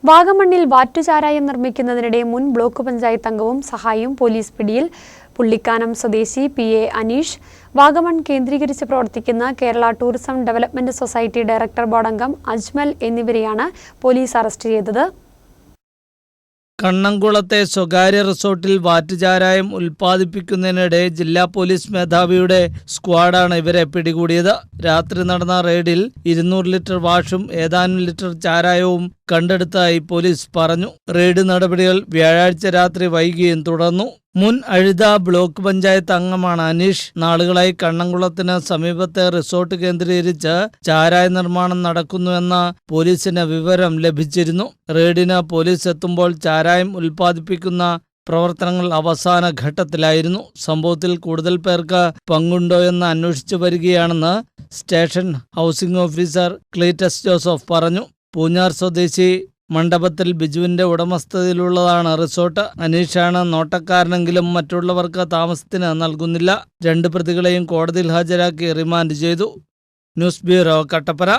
വാഗമണ്ണിൽ വാറ്റുചാരായം നിർമ്മിക്കുന്നതിനിടെ മുൻ ബ്ലോക്ക് പഞ്ചായത്ത് അംഗവും സഹായിയും പോലീസ് പിടിയിൽ. പുള്ളിക്കാനം സ്വദേശി PA അനീഷ്, വാഗമൺ കേന്ദ്രീകരിച്ച് പ്രവർത്തിക്കുന്ന Kerala tourism development society director board അംഗം അജ്മൽ എന്നിവരെയാണ് പോലീസ് അറസ്റ്റ് ചെയ്തത്. കണ്ണംകുളത്തെ സ്വകാര്യ റിസോർട്ടിൽ വാറ്റുചാരായം ഉൽപ്പാദിപ്പിക്കുന്നതിനിടെ ജില്ലാ പോലീസ് മേധാവിയുടെ സ്ക്വാഡാണ് ഇവരെ പിടികൂടിയത്. രാത്രി നടന്ന റെയ്ഡിൽ 200 ലിറ്റർ വാഷും ഏതാനും ലിറ്റർ ചാരായവും കണ്ടെടുത്തതായി പോലീസ് പറഞ്ഞു. റെയ്ഡ് നടപടികൾ വ്യാഴാഴ്ച രാത്രി വൈകിയും തുടർന്നു. മുൻ അഴുത ബ്ലോക്ക് പഞ്ചായത്ത് അംഗമാണ് അനീഷ്. നാളുകളായി കണ്ണംകുളത്തിന് സമീപത്തെ റിസോർട്ട് കേന്ദ്രീകരിച്ച് ചാരായ നിർമ്മാണം നടക്കുന്നുവെന്ന പോലീസിന് വിവരം ലഭിച്ചിരുന്നു. റെയ്ഡിന് പോലീസ് എത്തുമ്പോൾ ചാരായം ഉൽപ്പാദിപ്പിക്കുന്ന പ്രവർത്തനങ്ങൾ അവസാന ഘട്ടത്തിലായിരുന്നു. സംഭവത്തിൽ കൂടുതൽ പേർക്ക് പങ്കുണ്ടോയെന്ന് അന്വേഷിച്ചു വരികയാണെന്ന് station housing officer Cletus Joseph പറഞ്ഞു. പൂഞ്ഞാർ സ്വദേശി മണ്ഡപത്തിൽ ബിജുവിന്റെ ഉടമസ്ഥതയിലുള്ളതാണ് റിസോർട്ട്. അനീഷാണ് നോട്ടക്കാരനെങ്കിലും മറ്റുള്ളവർക്ക് താമസത്തിന് നൽകുന്നില്ല. 2 പ്രതികളെയും കോടതിയിൽ ഹാജരാക്കി റിമാൻഡ് ചെയ്തു. News bureau, Kattappana.